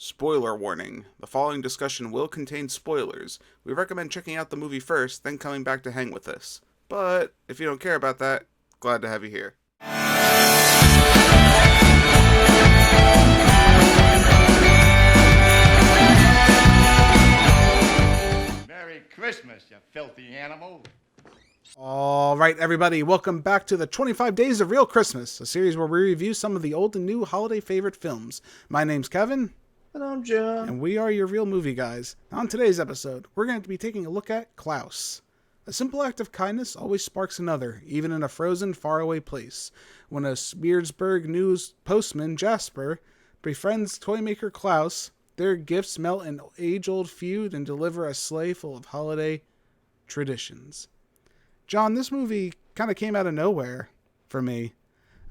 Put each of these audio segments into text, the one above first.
Spoiler warning. The following discussion will contain spoilers. We recommend checking out the movie first, then coming back to hang with us. But if you don't care about that, glad to have you here. Merry Christmas, you filthy animal. All right, everybody, welcome back to the 25 Days of Real Christmas, a series where we review some of the old and new holiday favorite films. My name's Kevin. And I'm John. And we are your Real Movie Guys. On today's episode, we're going to be taking a look at Klaus. A simple act of kindness always sparks another, even in a frozen, faraway place. When a Smeerensburg news postman, Jesper, befriends toymaker Klaus, their gifts melt an age-old feud and deliver a sleigh full of holiday traditions. John, this movie kind of came out of nowhere for me.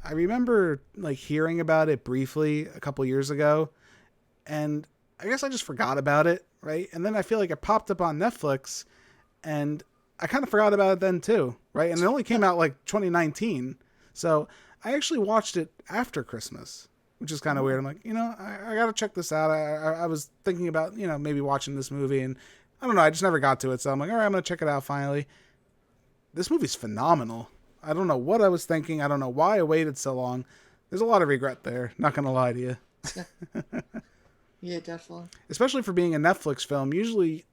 I remember hearing about it briefly a couple years ago, and I guess I just forgot about it, right? And then I feel like it popped up on Netflix, and I kind of forgot about it then too, right? And it only came out 2019, so I actually watched it after Christmas, which is kind of weird. I'm like, I got to check this out. I was thinking about, maybe watching this movie, and I don't know, I just never got to it, so I'm like, all right, I'm going to check it out finally. This movie's phenomenal. I don't know what I was thinking. I don't know why I waited so long. There's a lot of regret there. Not going to lie to you. Yeah, definitely. Especially for being a Netflix film. Usually,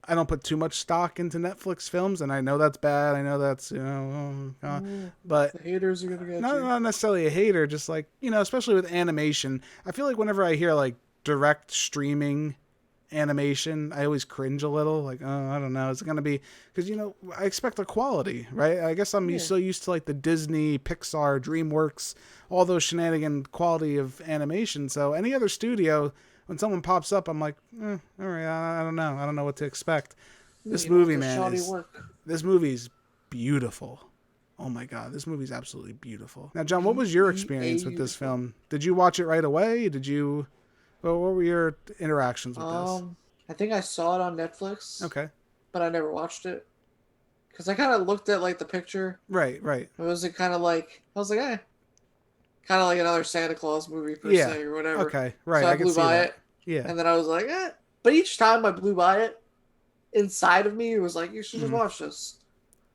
I don't put too much stock into Netflix films, and I know that's bad. I know that's, but The haters are going to get you. not necessarily a hater, just especially with animation. I feel like whenever I hear direct streaming animation, I always cringe a little. I don't know, is it gonna be, because I expect the quality, right? I guess I'm so used to the Disney, Pixar, DreamWorks, all those shenanigan quality of animation. So any other studio, when someone pops up, I'm like, all right, I don't know what to expect. This movie, man, this movie's beautiful. Oh my god, this movie's absolutely beautiful. Now, John, what was your experience with this film? Did you watch it right away? What were your interactions with this? I think I saw it on Netflix. Okay. But I never watched it. Because I kind of looked at the picture. Right. It was kind of I was like, eh. Kind of like another Santa Claus movie per se or whatever. Okay, right. So I blew by it. Yeah. And then I was like, eh. But each time I blew by it, inside of me, it was like, you should just watch this.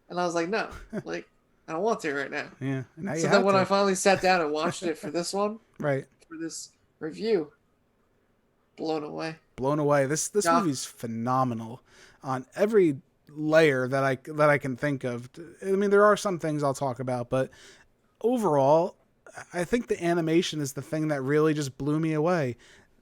And I was like, no. I don't want to right now. Yeah. Now so then when I finally sat down and watched it for this one. Right. For this review. Blown away. This movie's phenomenal on every layer that I can think of. I mean, there are some things I'll talk about, but overall, I think the animation is the thing that really just blew me away.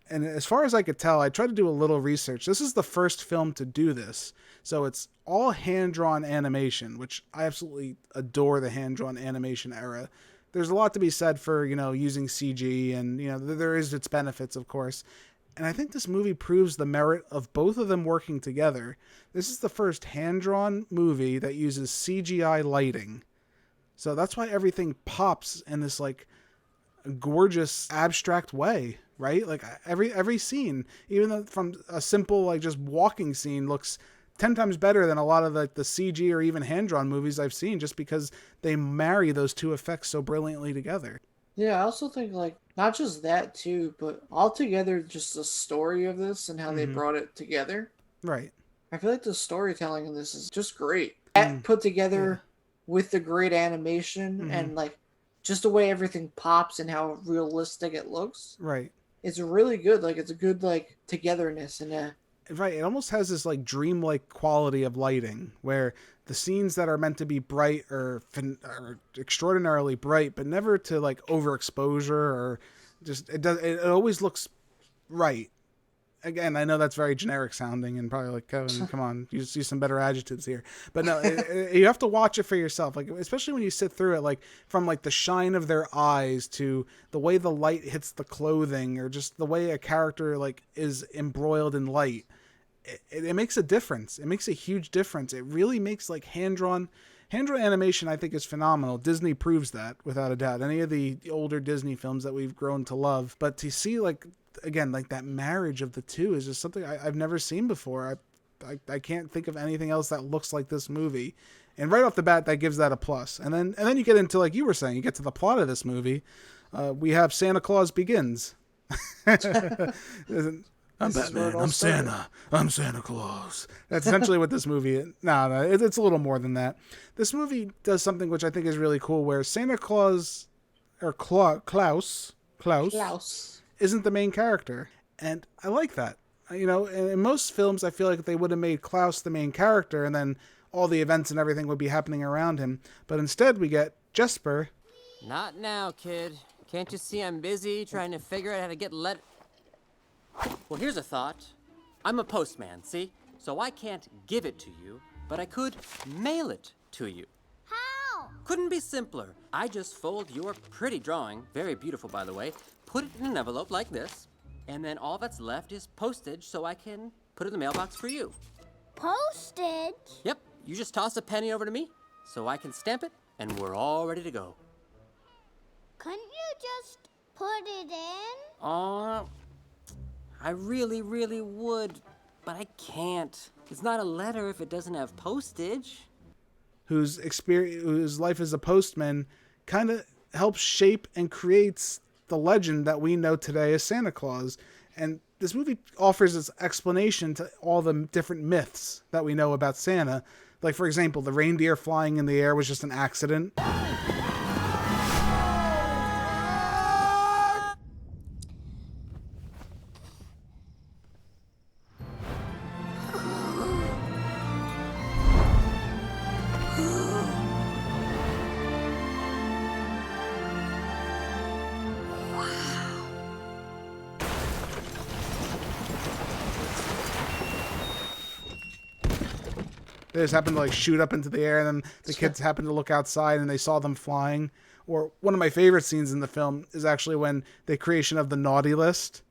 And as far as I could tell, I tried to do a little research. This is the first film to do this. So it's all hand-drawn animation, which I absolutely adore the hand-drawn animation era. There's a lot to be said for, using CG, and, there is its benefits, of course. And I think this movie proves the merit of both of them working together. This is the first hand-drawn movie that uses CGI lighting. So that's why everything pops in this gorgeous abstract way, right? Every scene, even though from a simple just walking scene, looks 10 times better than a lot of the CG or even hand-drawn movies I've seen, just because they marry those two effects so brilliantly together. Yeah, I also think not just that too, but altogether just the story of this and how they brought it together. Right. I feel like the storytelling in this is just great. That put together with the great animation and just the way everything pops and how realistic it looks. Right. It's really good. It's a good togetherness and right. It almost has this dreamlike quality of lighting where the scenes that are meant to be bright are extraordinarily bright, but never to overexposure or just it always looks right. Again, I know that's very generic sounding and probably Kevin, come on, use some better adjectives here. But no, you have to watch it for yourself. Especially when you sit through it, from the shine of their eyes to the way the light hits the clothing, or just the way a character is embroiled in light. It makes a difference. It makes a huge difference. It really makes hand-drawn animation, I think, is phenomenal. Disney proves that without a doubt. Any of the older Disney films that we've grown to love, but to see again, that marriage of the two is just something I've never seen before. I can't think of anything else that looks like this movie. And right off the bat, that gives that a plus. And then you get into, like you were saying, you get to the plot of this movie. We have Santa Claus Begins. I'm Batman. I'm Santa. I'm Santa Claus. That's essentially what this movie is. No, it's a little more than that. This movie does something which I think is really cool, where Santa Claus, or Klaus, isn't the main character. And I like that. You know, in most films, I feel like they would have made Klaus the main character, and then all the events and everything would be happening around him. But instead, we get Jesper. Not now, kid. Can't you see I'm busy trying to figure out how to get Well, here's a thought. I'm a postman, see? So I can't give it to you, but I could mail it to you. How? Couldn't be simpler. I just fold your pretty drawing, very beautiful by the way, put it in an envelope like this, and then all that's left is postage so I can put it in the mailbox for you. Postage? Yep, you just toss a penny over to me so I can stamp it, and we're all ready to go. Couldn't you just put it in? I really, really would, but I can't. It's not a letter if it doesn't have postage. Whose life as a postman kind of helps shape and creates the legend that we know today as Santa Claus. And this movie offers its explanation to all the different myths that we know about Santa. Like, for example, the reindeer flying in the air was just an accident. They just happened to like shoot up into the air, and then the kids happened to look outside and they saw them flying. Or one of my favorite scenes in the film is actually when the creation of the naughty list,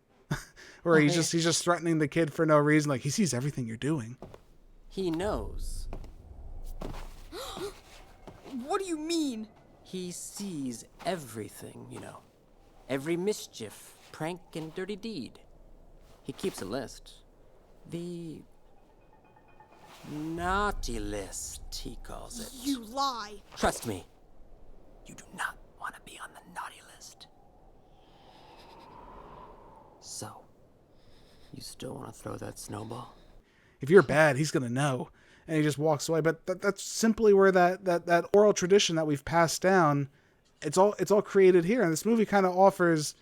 where he's just threatening the kid for no reason. Like, he sees everything you're doing. He knows. What do you mean? He sees everything, you know. Every mischief, prank, and dirty deed. He keeps a list. The naughty list, he calls it. You lie. Trust me, you do not want to be on the naughty list. So, you still want to throw that snowball? If you're bad, he's going to know. And he just walks away. But that's simply where that oral tradition that we've passed down, it's all created here. And this movie kind of offers,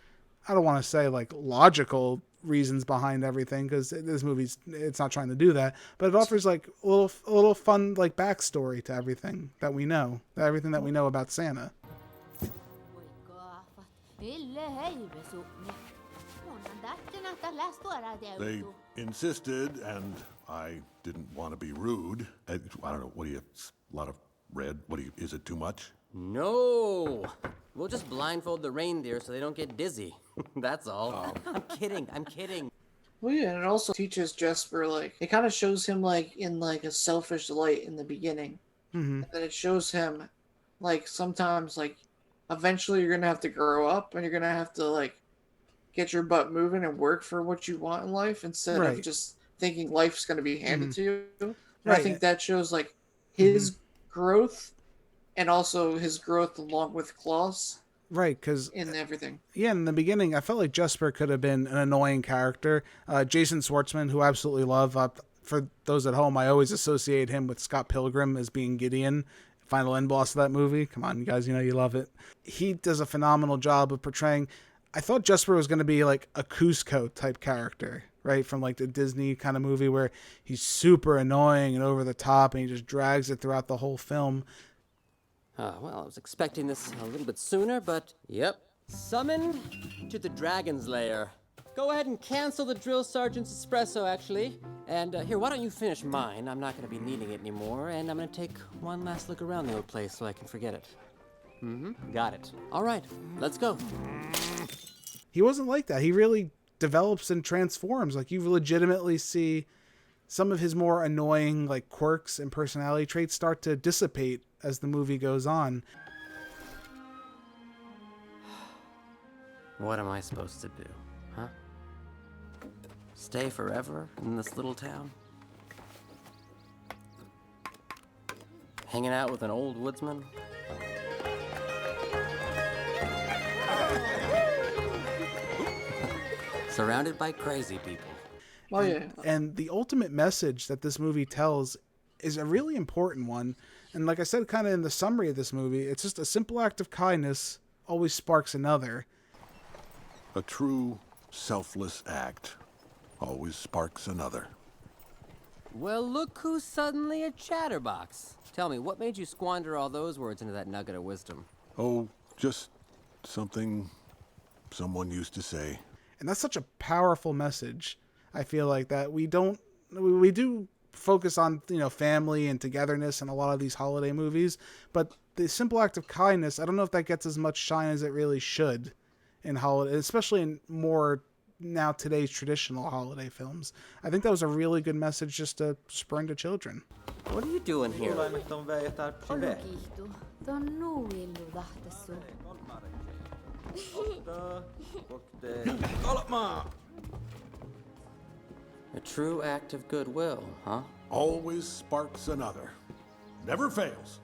I don't want to say like logical reasons behind everything, because this movie's, it's not trying to do that, but it offers like a little fun like backstory to everything that we know, about Santa. They insisted, and I didn't want to be rude. I don't know, what do you, a lot of red? Is it too much? No! We'll just blindfold the reindeer so they don't get dizzy. That's all. I'm kidding. Well, yeah, and it also teaches Jesper, like, it kind of shows him, like, in, like, a selfish light in the beginning. Mm-hmm. And then it shows him, like, sometimes, like, eventually you're going to have to grow up and you're going to have to, like, get your butt moving and work for what you want in life instead of just thinking life's going to be handed to you. And I think that shows, like, his growth and also his growth along with Klaus. Right, because in everything. Yeah, in the beginning, I felt like Jesper could have been an annoying character. Jason Schwartzman, who I absolutely love. For those at home, I always associate him with Scott Pilgrim as being Gideon, final end boss of that movie. Come on, you guys, you know you love it. He does a phenomenal job of portraying. I thought Jesper was going to be like a Cusco type character, right, from like the Disney kind of movie where he's super annoying and over the top, and he just drags it throughout the whole film. Well, I was expecting this a little bit sooner, but yep. Summoned to the Dragon's Lair. Go ahead and cancel the drill sergeant's espresso, actually. And here, why don't you finish mine? I'm not going to be needing it anymore, and I'm going to take one last look around the old place so I can forget it. Got it. All right, let's go. He wasn't like that. He really develops and transforms. Like, you legitimately see some of his more annoying, like, quirks and personality traits start to dissipate as the movie goes on. What am I supposed to do, huh? Stay forever in this little town? Hanging out with an old woodsman? Surrounded by crazy people. Oh, yeah. And the ultimate message that this movie tells is a really important one. And like I said, kind of in the summary of this movie, it's just a simple act of kindness always sparks another. A true, selfless act always sparks another. Well, look who's suddenly a chatterbox. Tell me, what made you squander all those words into that nugget of wisdom? Oh, just something someone used to say. And that's such a powerful message. I feel like that we do focus on, family and togetherness in a lot of these holiday movies, but the simple act of kindness, I don't know if that gets as much shine as it really should in holiday, especially in more now today's traditional holiday films. I think that was a really good message just to spring to children. What are you doing here? A true act of goodwill, huh? Always sparks another. Never fails.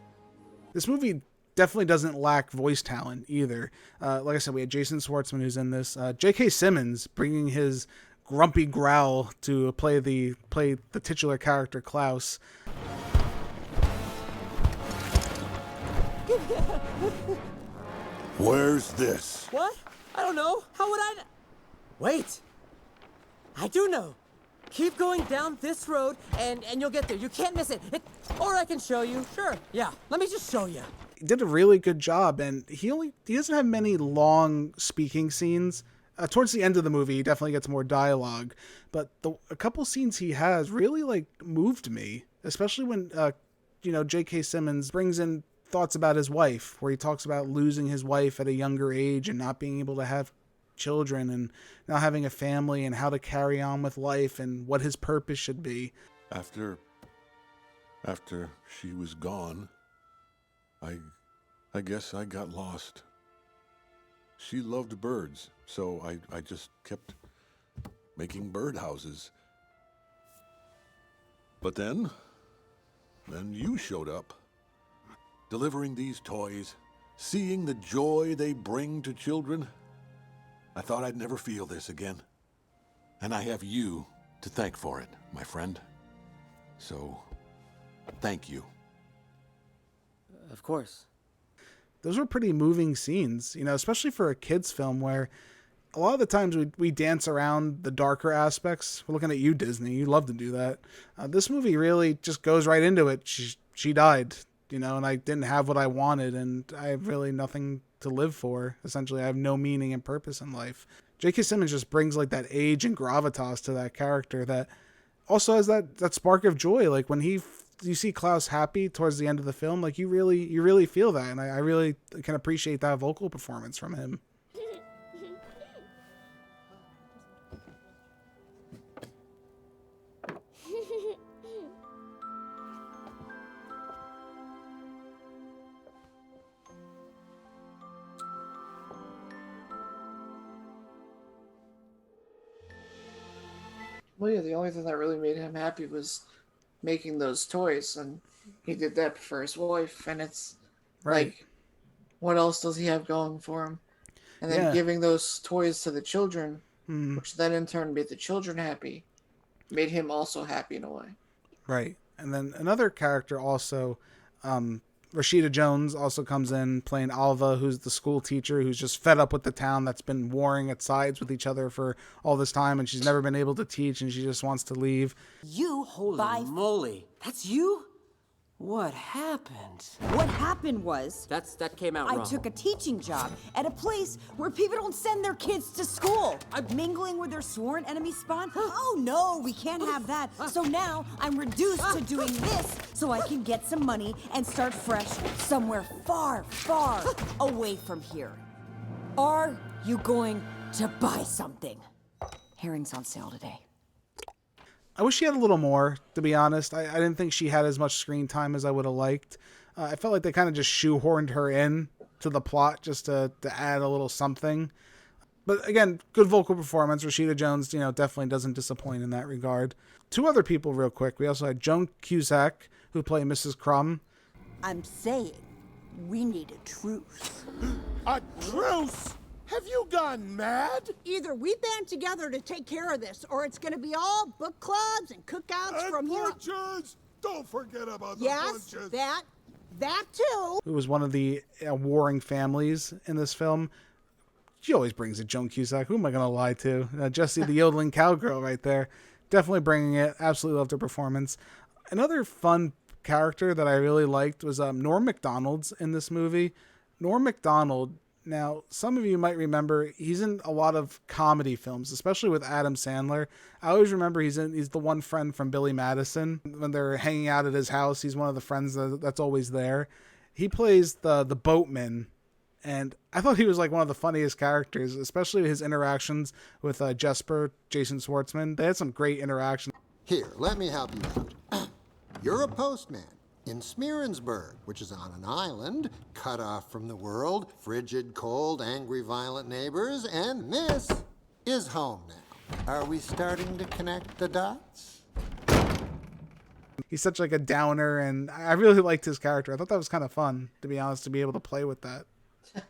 This movie definitely doesn't lack voice talent either. Like I said, we had Jason Schwartzman who's in this. J.K. Simmons bringing his grumpy growl to play the titular character Klaus. Where's this? What? I don't know. How would I... Wait. I do know. Keep going down this road, and you'll get there. You can't miss it. Or I can show you. Sure. Yeah. Let me just show you. He did a really good job, and he doesn't have many long speaking scenes. Towards the end of the movie, he definitely gets more dialogue, but a couple scenes he has really moved me, especially when J.K. Simmons brings in thoughts about his wife, where he talks about losing his wife at a younger age and not being able to have children and not having a family and how to carry on with life and what his purpose should be. After she was gone, I guess I got lost. She loved birds, so I just kept making birdhouses. But then you showed up, delivering these toys, seeing the joy they bring to children. I thought I'd never feel this again. And I have you to thank for it, my friend. So, thank you. Of course. Those were pretty moving scenes, especially for a kid's film where a lot of the times we dance around the darker aspects. We're looking at you, Disney. You love to do that. This movie really just goes right into it. She died, and I didn't have what I wanted, and I have really nothing to live for. Essentially, I have no meaning and purpose in life. J.K. Simmons just brings that age and gravitas to that character that also has that spark of joy. Like when you see Klaus happy towards the end of the film, you really feel that, and I really can appreciate that vocal performance from him. Well, yeah, the only thing that really made him happy was making those toys, and he did that for his wife, and it's Right. What else does he have going for him? And then giving those toys to the children, which then in turn made the children happy, made him also happy in a way. Right. And then another character also, Rashida Jones also comes in playing Alva, who's the school teacher who's just fed up with the town that's been warring at sides with each other for all this time, and she's never been able to teach, and she just wants to leave. Holy moly. That's you? What happened? What happened was... That came out wrong. I took a teaching job at a place where people don't send their kids to school. I'm mingling with their sworn enemy spawn? Oh no, we can't have that. So now I'm reduced to doing this so I can get some money and start fresh somewhere far, far away from here. Are you going to buy something? Herring's on sale today. I wish she had a little more, to be honest. I didn't think she had as much screen time as I would have liked. I felt like they kind of just shoehorned her in to the plot just to add a little something. But again, good vocal performance. Rashida Jones, definitely doesn't disappoint in that regard. Two other people real quick. We also had Joan Cusack, who played Mrs. Crumb. I'm saying we need a truce. A truce? Have you gone mad? Either we band together to take care of this, or it's going to be all book clubs and cookouts And from here. punches! Don't forget about the Yes, punches. that too. Who was one of the warring families in this film. She always brings it, Joan Cusack. Who am I going to lie to? Jessie, the yodeling cowgirl right there. Definitely bringing it. Absolutely loved her performance. Another fun character that I really liked was Norm Macdonald's in this movie. Norm Macdonald, now, some of you might remember he's in a lot of comedy films, especially with Adam Sandler. I always remember he's the one friend from Billy Madison. When they're hanging out at his house, he's one of the friends that's always there. He plays the boatman, and I thought he was like one of the funniest characters, especially his interactions with Jesper, Jason Schwartzman. They had some great interactions. Here, let me help you out. You're a postman in Smeerensburg, which is on an island, cut off from the world, frigid, cold, angry, violent neighbors, and this is home now. Are we starting to connect the dots? He's such like a downer, and I really liked his character. I thought that was kind of fun, to be honest, to be able to play with that.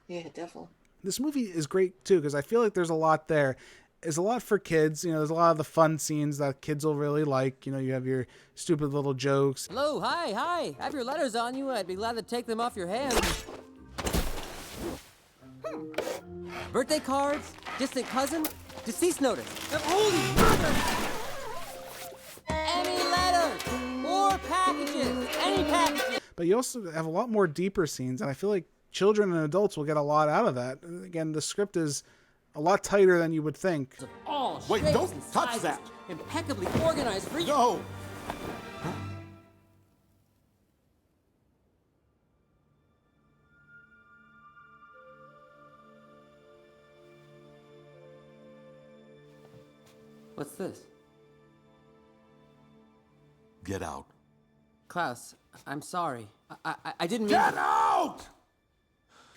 Yeah, definitely. This movie is great too, because I feel like there's a lot there. There's a lot for kids. You know, there's a lot of the fun scenes that kids will really like. You know, you have your stupid little jokes. Hello, hi. I have your letters on you. I'd be glad to take them off your hands. Birthday cards, distant cousin, deceased notice. Holy mother! Any letters, more packages, any packages. But you also have a lot more deeper scenes, and I feel like children and adults will get a lot out of that. Again, the script is a lot tighter than you would think. All Wait, shapes don't and touch sizes, that. impeccably organized for you. No! What's this? Get out. Klaus, I'm sorry. I didn't mean... Get out!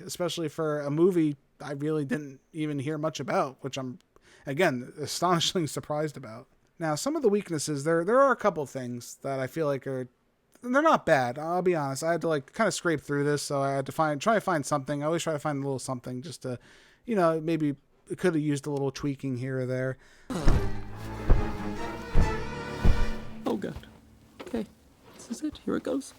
Especially for a movie I really didn't even hear much about, which I'm, again, astonishingly surprised about. Now, some of the weaknesses, there are a couple things that I feel like they're not bad. I'll be honest. I had to like kind of scrape through this, so I had to try to find something. I always try to find a little something just to, you know, maybe it could have used a little tweaking here or there. Oh, God. Okay. This is it. Here it goes.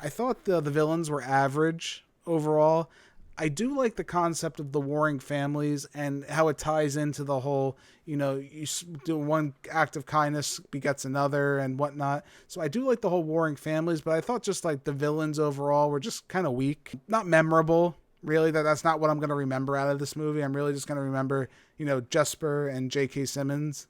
I thought the villains were average overall. I do like the concept of the warring families and how it ties into the whole, you know, you do one act of kindness begets another and whatnot. So I do like the whole warring families, but I thought just like the villains overall were just kind of weak, not memorable. Really, that's not what I'm going to remember out of this movie. I'm really just going to remember, you know, Jesper and J.K. Simmons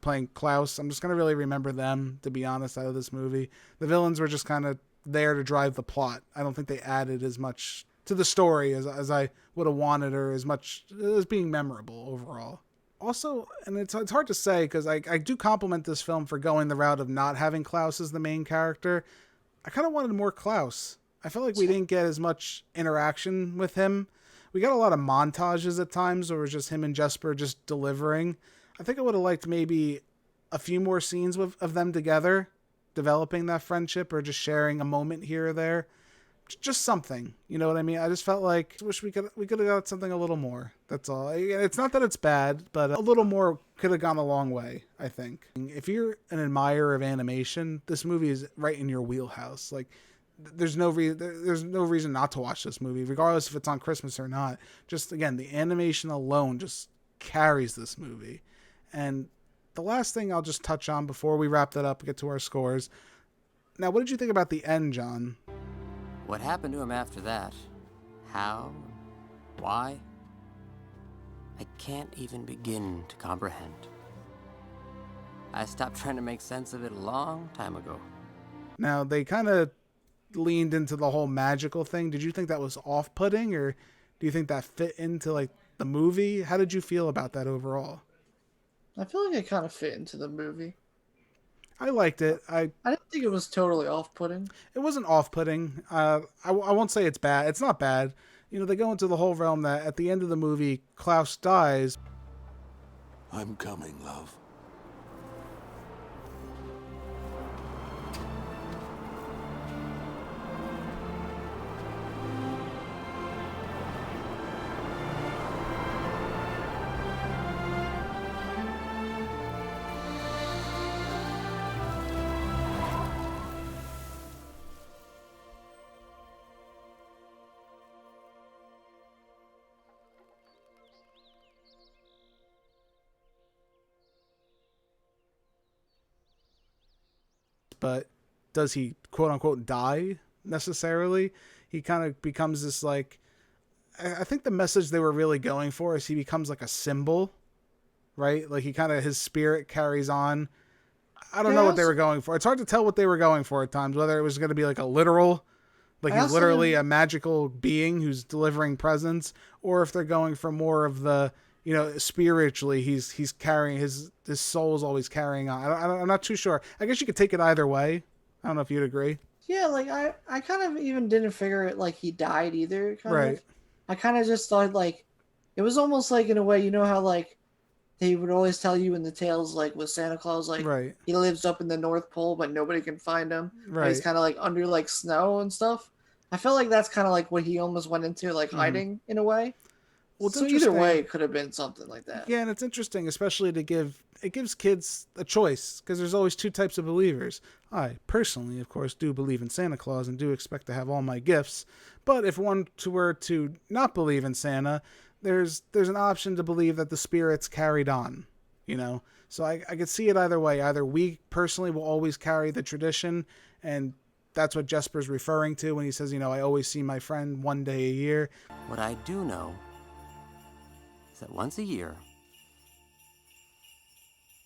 playing Klaus. I'm just going to really remember them, to be honest, out of this movie. The villains were just kind of there to drive the plot. I don't think they added as much to the story as I would have wanted, or as much as being memorable overall. Also, and it's hard to say because I do compliment this film for going the route of not having Klaus as the main character. I kind of wanted more Klaus. I felt like we didn't get as much interaction with him. We got a lot of montages at times where it was just him and Jesper just delivering. I think I would have liked maybe a few more scenes of them together, developing that friendship or just sharing a moment here or there. Just something, you know what I mean? I just felt like wish we could have got something a little more. That's all. It's not that it's bad, but a little more could have gone a long way, I think. If you're an admirer of animation, this movie is right in your wheelhouse. Like there's no reason not to watch this movie, regardless if it's on Christmas or not. Just again, the animation alone just carries this movie. And the last thing I'll just touch on before we wrap that up and get to our scores. Now, what did you think about the end, John? What happened to him after that? How? Why? I can't even begin to comprehend. I stopped trying to make sense of it a long time ago. Now, they kind of leaned into the whole magical thing. Did you think that was off-putting, or do you think that fit into like the movie? How did you feel about that overall? I feel like it kind of fit into the movie. I liked it. I didn't think it was totally off-putting. It wasn't off-putting. I won't say it's bad. It's not bad. You know, they go into the whole realm that at the end of the movie, Klaus dies. I'm coming, love. but does he quote unquote die necessarily? He kind of becomes this like, I think the message they were really going for is he becomes like a symbol, right? Like he kind of, his spirit carries on. I don't know what they were going for. It's hard to tell what they were going for at times, whether it was going to be like a literal, like he's literally a magical being who's delivering presents, or if they're going for more of the, you know, spiritually, he's carrying his soul's always carrying on. I'm not too sure. I guess you could take it either way. I don't know if you'd agree. Yeah, like I kind of even didn't figure it like he died either. Right. Of. I kind of just thought like it was almost like in a way, you know how like they would always tell you in the tales like with Santa Claus, like he lives up in the North Pole but nobody can find him. Right. He's kind of like under like snow and stuff. I felt like that's kind of like what he almost went into, like hiding in a way. Well, so either way, it could have been something like that. Yeah, and it's interesting, especially it gives kids a choice, because there's always two types of believers. I personally, of course, do believe in Santa Claus and do expect to have all my gifts. But if one were to not believe in Santa, there's an option to believe that the spirit's carried on, you know? So I could see it either way. Either we personally will always carry the tradition, and that's what Jesper's referring to when he says, you know, I always see my friend one day a year. What I do know is that once a year,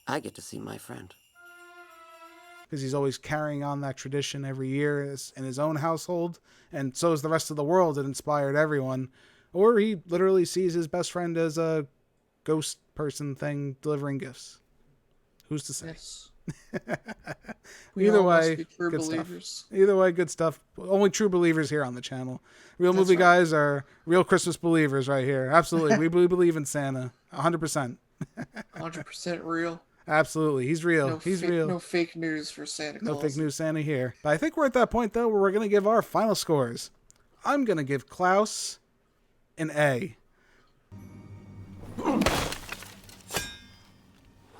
I get to see my friend. Because he's always carrying on that tradition every year in his own household, and so is the rest of the world. It inspired everyone. Or he literally sees his best friend as a ghost person thing delivering gifts. Who's to say? Yes. Either way, good stuff. Either way, good stuff. Only true believers here on the channel. Real Movie Guys are real Christmas believers right here. Absolutely. We believe in Santa. 100%. 100% real. Absolutely. He's real. He's real. No fake news for Santa Claus. No fake news Santa here. But I think we're at that point, though, where we're going to give our final scores. I'm going to give Klaus an A.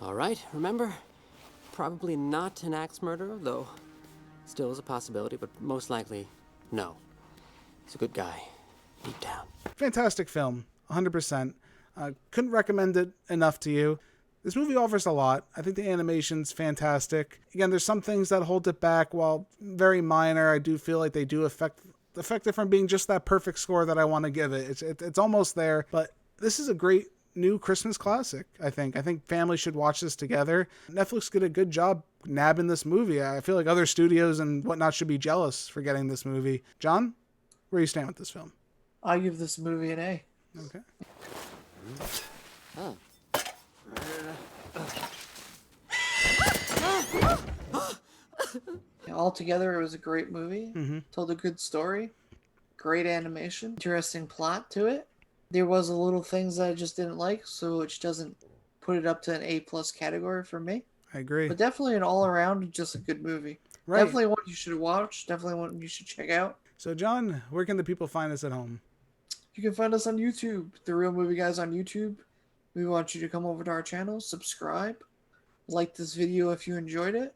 All right, remember, probably not an axe murderer, though still is a possibility, but most likely, no. He's a good guy, deep down. Fantastic film, 100%. Couldn't recommend it enough to you. This movie offers a lot. I think the animation's fantastic. Again, there's some things that hold it back. While very minor, I do feel like they do affect it from being just that perfect score that I want to give it. It's almost there, but this is a great new Christmas classic, I think. I think families should watch this together. Netflix did a good job nabbing this movie. I feel like other studios and whatnot should be jealous for getting this movie. John, where do you stand with this film? I give this movie an A. Okay. Oh. Altogether, it was a great movie. Told a good story. Great animation. Interesting plot to it. There was a little things that I just didn't like, so it doesn't put it up to an A+ category for me. I agree. But definitely an all-around, just a good movie. Right. Definitely one you should watch. Definitely one you should check out. So, John, where can the people find us at home? You can find us on YouTube. The Real Movie Guys on YouTube. We want you to come over to our channel, subscribe, like this video if you enjoyed it.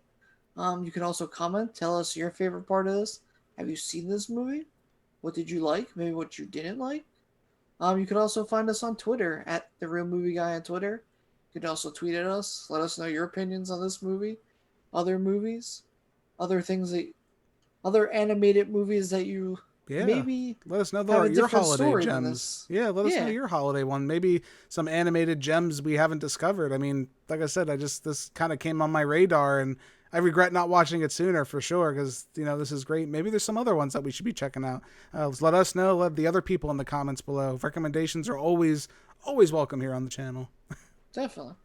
You can also comment, tell us your favorite part of this. Have you seen this movie? What did you like? Maybe what you didn't like? You can also find us on Twitter at TheReelMovieGuy on Twitter. You can also tweet at us. Let us know your opinions on this movie, other movies, other animated movies that you maybe let us know your holiday gems. Yeah, let us know your holiday one. Maybe some animated gems we haven't discovered. I mean, like I said, this kind of came on my radar, and I regret not watching it sooner for sure, because, you know, this is great. Maybe there's some other ones that we should be checking out. Let us know. Let the other people in the comments below. Recommendations are always welcome here on the channel. Definitely.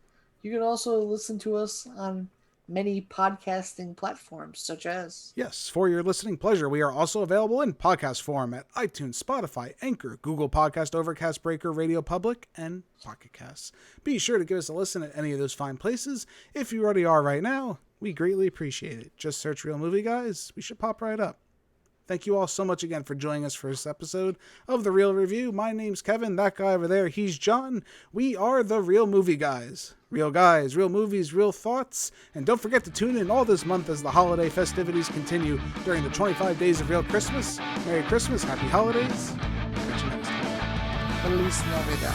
You can also listen to us on many podcasting platforms, such as... Yes, for your listening pleasure, we are also available in podcast form at iTunes, Spotify, Anchor, Google Podcast, Overcast, Breaker, Radio Public, and Pocket Casts. Be sure to give us a listen at any of those fine places. If you already are right now, we greatly appreciate it. Just search Real Movie Guys. We should pop right up. Thank you all so much again for joining us for this episode of The Real Review. My name's Kevin. That guy over there, he's John. We are The Real Movie Guys. Real guys, real movies, real thoughts. And don't forget to tune in all this month as the holiday festivities continue during the 25 days of Real Christmas. Merry Christmas, Happy Holidays. Catch you next time. Feliz Navidad.